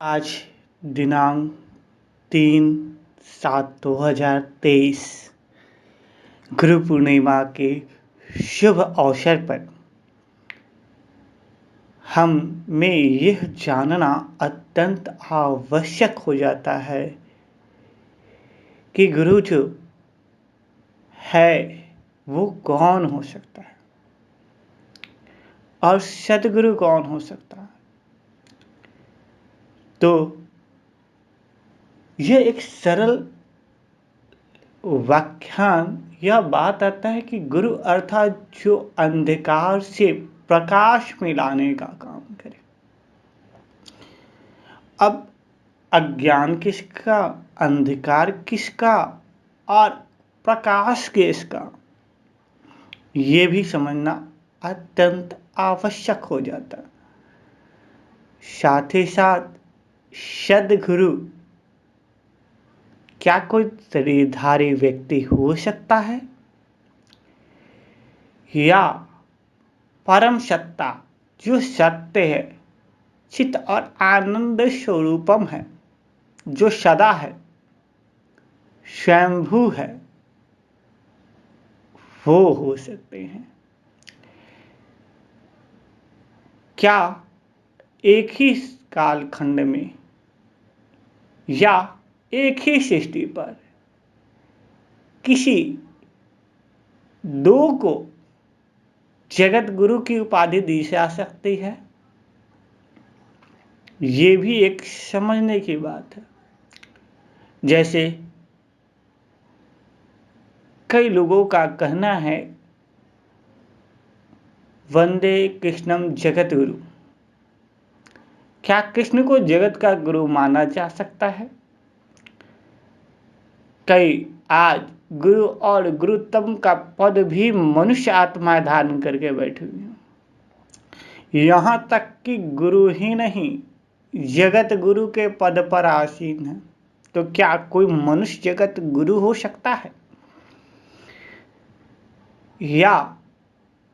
आज दिनांक 3/7/2023 गुरु पूर्णिमा के शुभ अवसर पर हमें यह जानना अत्यंत आवश्यक हो जाता है कि गुरु जो है वो कौन हो सकता है और सद्गुरु कौन हो सकता है। तो यह एक सरल व्याख्यान यह बात आता है कि गुरु अर्थात जो अंधकार से प्रकाश में लाने का काम करे। अब अज्ञान किसका, अंधकार किसका और प्रकाश किसका, ये भी समझना अत्यंत आवश्यक हो जाता है। साथ ही साथ सद्गुरु क्या कोई शरीरधारी व्यक्ति हो सकता है या परम सत्ता जो सत्य है, चित और आनंद स्वरूपम है, जो सदा है, स्वयंभू है, वो हो सकते हैं। क्या एक ही कालखंड में या एक ही सृष्टि पर किसी दो को जगत गुरु की उपाधि दी जा सकती है? ये भी एक समझने की बात है। जैसे कई लोगों का कहना है वंदे कृष्णम जगत गुरु। क्या कृष्ण को जगत का गुरु माना जा सकता है? कई आज गुरु और गुरुत्तम का पद भी मनुष्य आत्मा धारण करके बैठे हुए हैं। यहाँ तक कि गुरु ही नहीं, जगत गुरु के पद पर आसीन है। तो क्या कोई मनुष्य जगत गुरु हो सकता है? या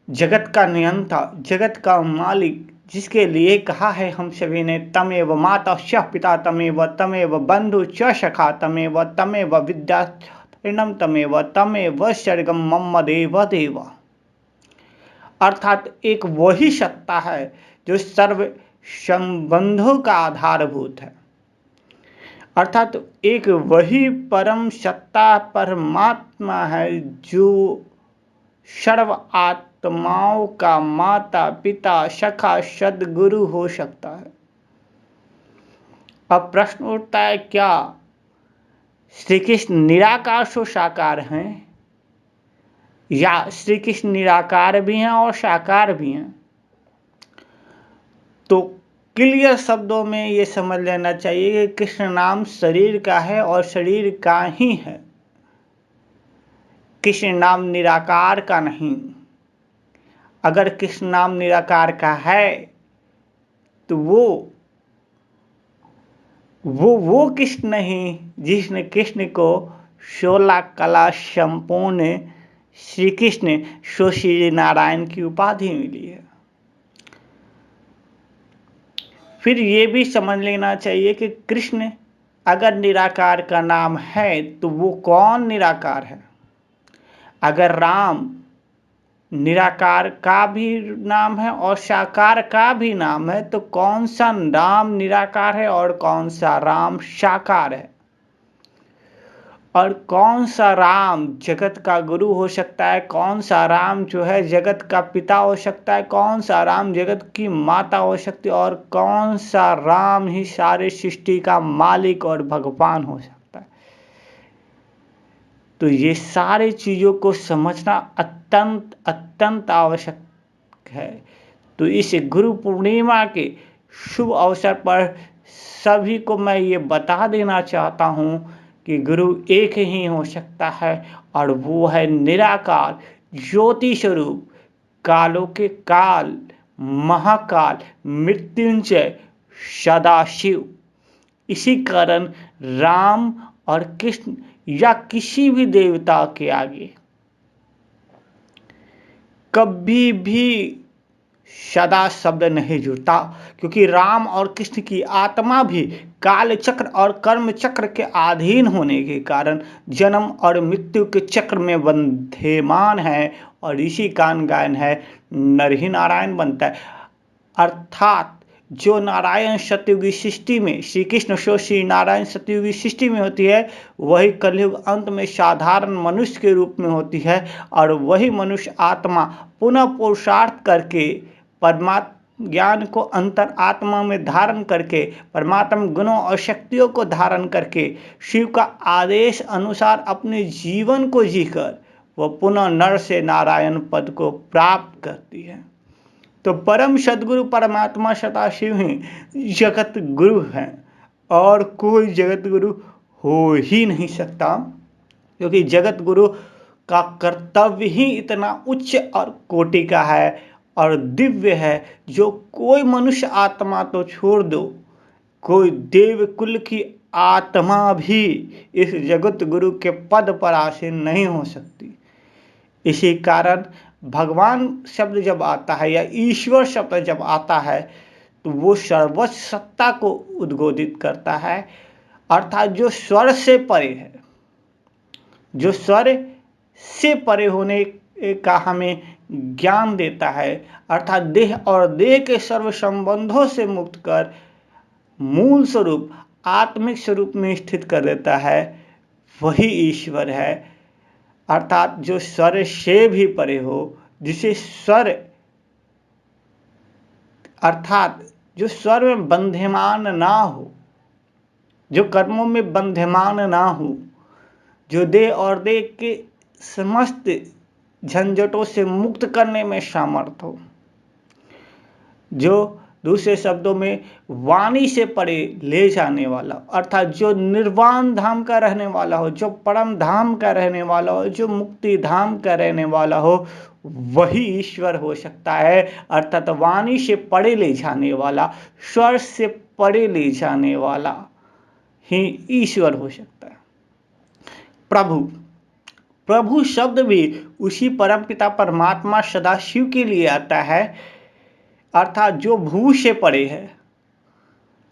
जगत का नियंता, जगत का मालिक, जिसके लिए कहा है हम सभी ने, तमेव माता च पिता तमेव तमेव बंधु च सखा तमेव तमेव विद्या तमेव तमेव सर्गम मम देव देव। अर्थात एक वही सत्ता है जो सर्व संबंधों का आधारभूत है। अर्थात एक वही परम सत्ता परमात्मा है जो सर्व आत्माओं का माता पिता सखा सद्गुरु हो सकता है। अब प्रश्न उठता है, क्या श्री कृष्ण निराकार सो साकार हैं या श्री कृष्ण निराकार भी हैं और साकार भी हैं? तो क्लियर शब्दों में ये समझ लेना चाहिए कि कृष्ण नाम शरीर का है और शरीर का ही है। कृष्ण नाम निराकार का नहीं। अगर कृष्ण नाम निराकार का है तो वो कृष्ण नहीं जिसने कृष्ण को 16 कला संपूर्ण श्री कृष्ण श्री नारायण की उपाधि मिली है। फिर ये भी समझ लेना चाहिए कि कृष्ण अगर निराकार का नाम है तो वो कौन निराकार है? अगर राम निराकार का भी नाम है और साकार का भी नाम है तो कौन सा राम निराकार है और कौन सा राम साकार है? और कौन सा राम जगत का गुरु हो सकता है, कौन सा राम जो है जगत का पिता हो सकता है, कौन सा राम जगत की माता हो सकती है और कौन सा राम ही सारे सृष्टि का मालिक और भगवान हो सकता है? तो ये सारी चीज़ों को समझना अत्यंत अत्यंत आवश्यक है। तो इस गुरु पूर्णिमा के शुभ अवसर पर सभी को मैं ये बता देना चाहता हूँ कि गुरु एक ही हो सकता है और वो है निराकार ज्योति स्वरूप, कालों के काल, महाकाल, मृत्युंजय, सदाशिव। इसी कारण राम और कृष्ण या किसी भी देवता के आगे कभी भी सदा शब्द नहीं जुड़ता, क्योंकि राम और कृष्ण की आत्मा भी काल चक्र और कर्म चक्र के अधीन होने के कारण जन्म और मृत्यु के चक्र में बंधेमान है, और इसी कारण गायन है नर ही नारायण बनता है। अर्थात जो नारायण सतयुगी सृष्टि में श्री कृष्ण सो श्री नारायण सतयुगी सृष्टि में होती है, वही कलयुग अंत में साधारण मनुष्य के रूप में होती है, और वही मनुष्य आत्मा पुनः पुरुषार्थ करके परमात्मा ज्ञान को अंतर आत्मा में धारण करके परमात्मा गुणों और शक्तियों को धारण करके शिव का आदेश अनुसार अपने जीवन को जीकर वह पुनः नर से नारायण पद को प्राप्त करती है। तो परम सद्गुरु परमात्मा सदाशिव ही जगत गुरु हैं, और कोई जगत गुरु हो ही नहीं सकता, क्योंकि जगत गुरु का कर्तव्य ही इतना उच्च और कोटि का है और दिव्य है, जो कोई मनुष्य आत्मा तो छोड़ दो, कोई देव कुल की आत्मा भी इस जगत गुरु के पद पर आसीन नहीं हो सकती। इसी कारण भगवान शब्द जब आता है या ईश्वर शब्द जब आता है, तो वो सर्वोच्च सत्ता को उद्बोधित करता है, अर्थात जो स्वर से परे है, जो स्वर से परे होने का हमें ज्ञान देता है, अर्थात देह और देह के सर्व संबंधों से मुक्त कर मूल स्वरूप आत्मिक स्वरूप में स्थित कर देता है, वही ईश्वर है। अर्थात जो स्वर से भी परे हो, जिसे स्वर अर्थात जो स्वर में बंधमान ना हो, जो कर्मों में बंधमान ना हो, जो देह और देह के समस्त झंझटों से मुक्त करने में समर्थ हो, जो दूसरे शब्दों में वाणी से परे ले जाने वाला, अर्थात जो निर्वाण धाम का रहने वाला हो, जो परम धाम का रहने वाला हो, जो मुक्ति धाम का रहने वाला हो, वही ईश्वर हो सकता है। अर्थात वाणी से परे ले जाने वाला, स्वर से परे ले जाने वाला ही ईश्वर हो सकता है। प्रभु शब्द भी उसी परमपिता परमात्मा सदाशिव के लिए आता है, अर्थात जो भू से परे है,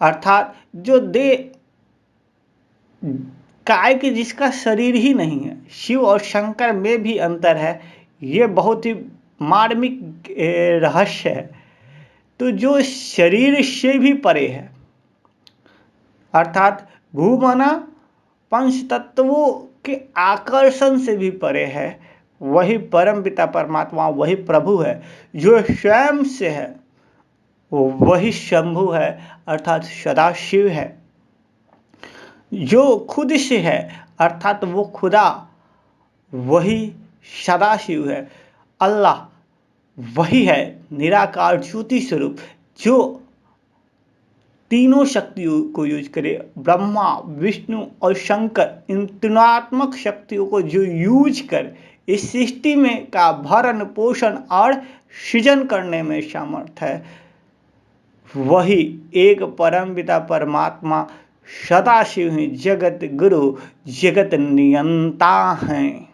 अर्थात जो देह काय के जिसका शरीर ही नहीं है। शिव और शंकर में भी अंतर है, ये बहुत ही मार्मिक रहस्य है। तो जो शरीर से भी परे है, अर्थात भू माना पंच तत्वों के आकर्षण से भी परे है, वही परम पिता परमात्मा, वही प्रभु है। जो स्वयं से है वही शंभु है, अर्थात सदाशिव है। जो खुद से है, अर्थात वो खुदा, वही सदाशिव है। अल्लाह वही है निराकार ज्योति स्वरूप, जो तीनों शक्तियों को यूज करे, ब्रह्मा विष्णु और शंकर, इन तीनात्मक शक्तियों को जो यूज कर इस सृष्टि में का भरण पोषण और सृजन करने में समर्थ है, वही एक परम पिता परमात्मा सदाशिव ही जगत गुरु जगत नियंता हैं।